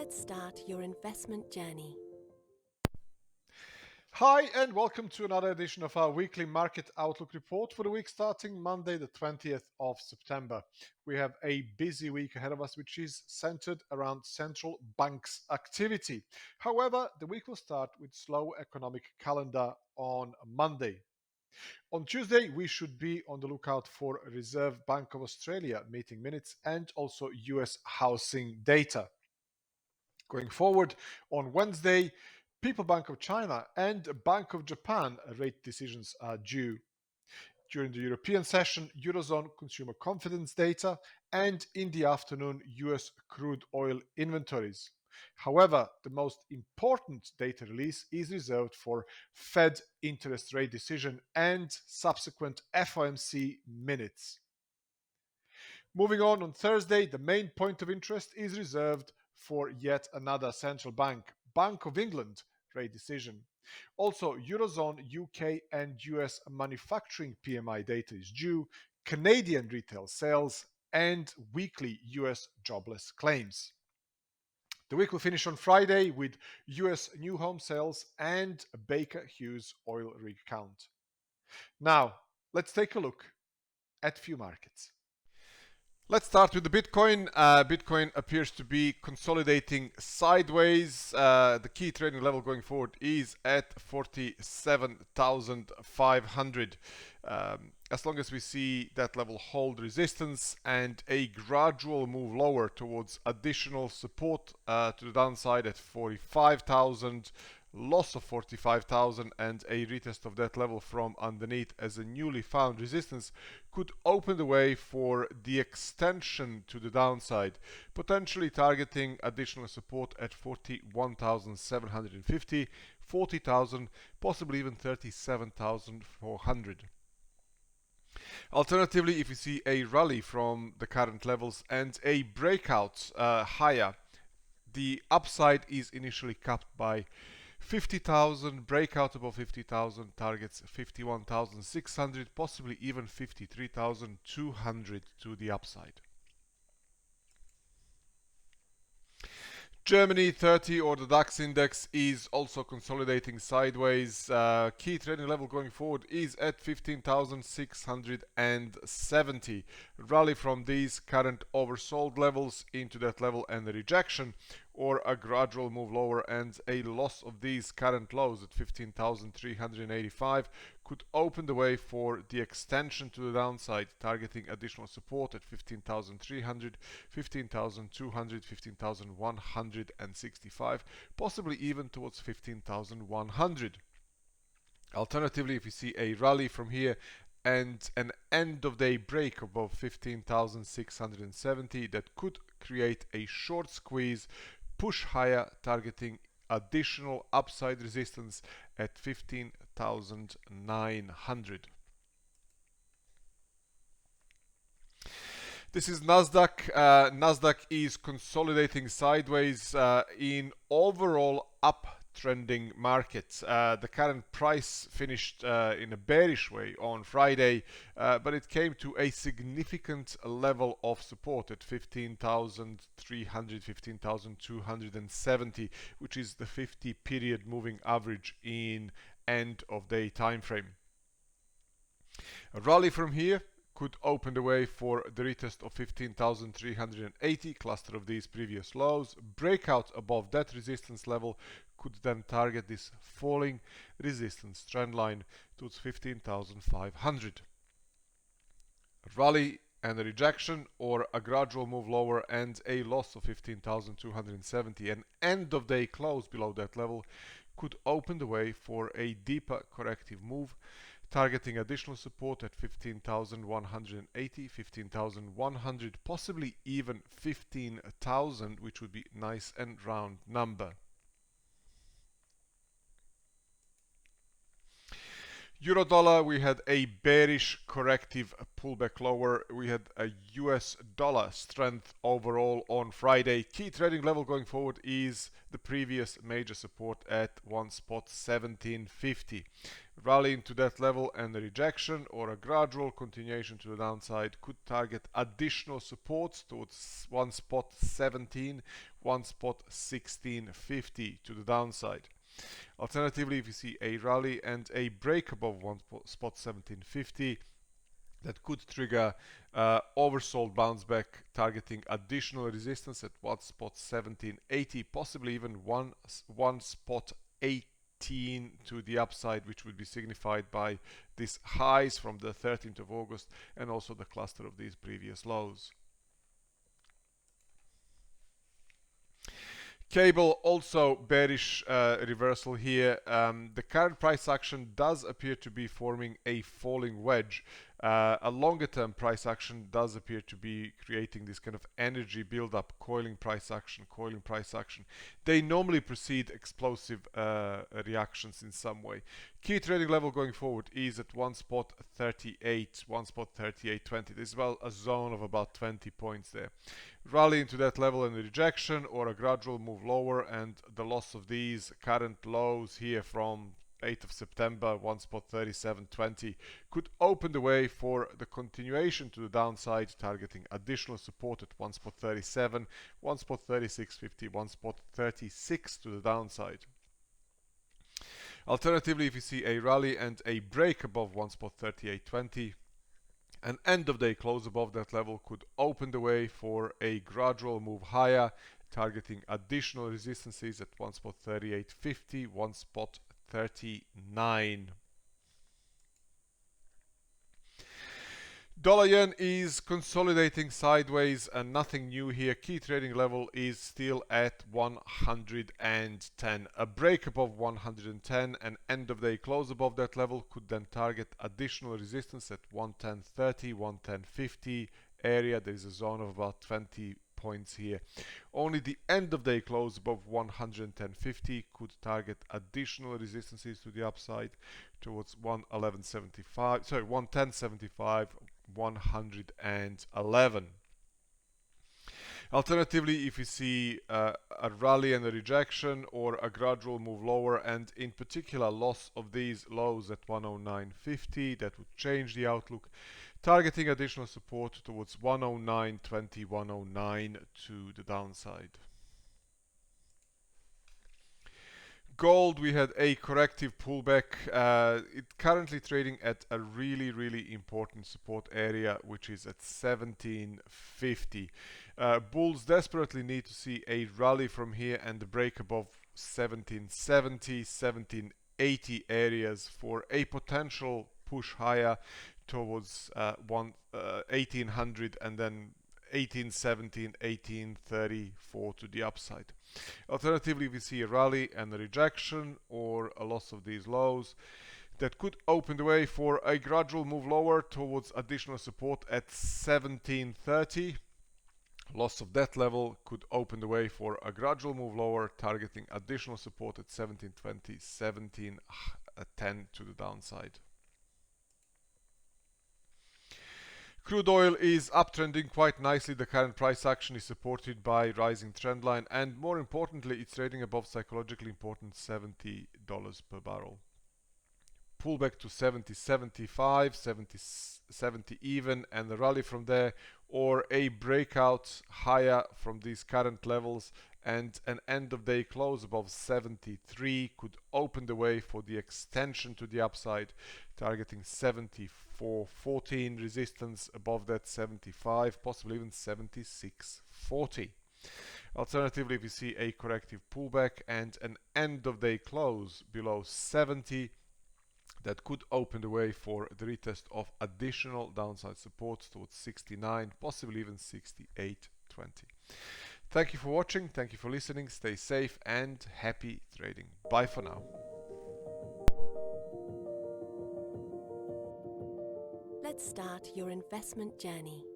Let's start your investment journey. Hi and welcome to another edition of our weekly market outlook report for the week starting Monday the 20th of September. We have a busy week ahead of us which is centered around central banks activity. However, the week will start with slow economic calendar on Monday. On Tuesday, we should be on the lookout for Reserve Bank of Australia meeting minutes and also US housing data. Going forward, on Wednesday, People Bank of China and Bank of Japan rate decisions are due. During the European session, Eurozone consumer confidence data, and in the afternoon, US crude oil inventories. However, the most important data release is reserved for Fed interest rate decision and subsequent FOMC minutes. Moving on Thursday, the main point of interest is reserved for yet another central bank, Bank of England, rate decision. Also, Eurozone, UK, and US manufacturing PMI data is due, Canadian retail sales, and weekly US jobless claims. The week will finish on Friday with US new home sales and Baker Hughes oil rig count. Now, let's take a look at few markets. Let's start with the Bitcoin. Bitcoin appears to be consolidating sideways. The key trading level going forward is at 47,500. As long as we see that level hold resistance and a gradual move lower towards additional support to the downside at 45,000, loss of 45,000 and a retest of that level from underneath as a newly found resistance could open the way for the extension to the downside, potentially targeting additional support at 41,750, 40,000, possibly even 37,400. Alternatively, if we see a rally from the current levels and a breakout higher, the upside is initially capped by 50,000, breakout above 50,000, targets 51,600, possibly even 53,200 to the upside. Germany 30 or the DAX index is also consolidating sideways. Key trading level going forward is at 15,670. Rally from these current oversold levels into that level and a rejection, or a gradual move lower and a loss of these current lows at 15,385 could open the way for the extension to the downside, targeting additional support at 15,300, 15,200, 15,165, possibly even towards 15,100. Alternatively, if you see a rally from here and an end of day break above 15,670, that could create a short squeeze, push higher, targeting additional upside resistance at 15,900. This is Nasdaq. Nasdaq is consolidating sideways in overall uptrending markets. The current price finished in a bearish way on Friday, but it came to a significant level of support at 15,300, 15,270, which is the 50 period moving average in end of day time frame. A rally from here could open the way for the retest of 15,380, cluster of these previous lows. Breakout above that resistance level could then target this falling resistance trend line towards 15,500. A rally and a rejection, or a gradual move lower and a loss of 15,270, an end of day close below that level could open the way for a deeper corrective move, targeting additional support at 15,180, 15,100, possibly even 15,000, which would be nice and round number. Euro dollar, we had a bearish corrective pullback lower. We had a US dollar strength overall on Friday. Key trading level going forward is the previous major support at 1 spot 1750. Rally into that level and a rejection or a gradual continuation to the downside could target additional supports towards one spot 17, one spot 1650 to the downside. Alternatively, if you see a rally and a break above one spot 1750, that could trigger oversold bounce back targeting additional resistance at one spot 1780, possibly even one spot 18 to the upside, which would be signified by these highs from the 13th of August and also the cluster of these previous lows. Cable also bearish reversal here. The current price action does appear to be forming a falling wedge. A longer term price action does appear to be creating this kind of energy build-up, coiling price action. They normally precede explosive reactions in some way. Key trading level going forward is at one spot 38, one spot 38.20. There's well a zone of about 20 points there. Rally into that level and rejection or a gradual move lower, and the loss of these current lows here from 8th of September, one spot 37.20, could open the way for the continuation to the downside, targeting additional support at one spot 37, one spot 36.50, one spot 36 to the downside. Alternatively, if you see a rally and a break above one spot 38.20, an end of day close above that level could open the way for a gradual move higher, targeting additional resistances at one spot 38.50, one spot 39. Dollar yen is consolidating sideways and nothing new here. Key trading level is still at 110. A break above 110 and end of day close above that level could then target additional resistance at 110.30, 110.50 area. There is a zone of about 20 points here. Only the end of day close above 110.50 could target additional resistances to the upside towards 110.75, 111. Alternatively, if you see a rally and a rejection or a gradual move lower, and in particular loss of these lows at 109.50, that would change the outlook, targeting additional support towards 109.20, 109 to the downside. Gold, we had a corrective pullback. It's currently trading at a really important support area, which is at 1750. Bulls desperately need to see a rally from here and a break above 1770, 1780 areas for a potential push higher towards 1800 and then 1817, 1834 to the upside. Alternatively, we see a rally and a rejection or a loss of these lows that could open the way for a gradual move lower towards additional support at 1730. Loss of that level could open the way for a gradual move lower, targeting additional support at 1720, 1710 to the downside. Crude oil is uptrending quite nicely. The current price action is supported by rising trend line, and more importantly, it's trading above psychologically important $70 per barrel. Pullback to 70, 75, 70 even, and a rally from there, or a breakout higher from these current levels and an end of day close above 73 could open the way for the extension to the upside, targeting 74.14 resistance above that 75, possibly even 76.40. Alternatively, if you see a corrective pullback and an end of day close below 70, that could open the way for the retest of additional downside supports towards 69, possibly even 68.20. Thank you for watching, thank you for listening, stay safe and happy trading. Bye for now. Let's start your investment journey.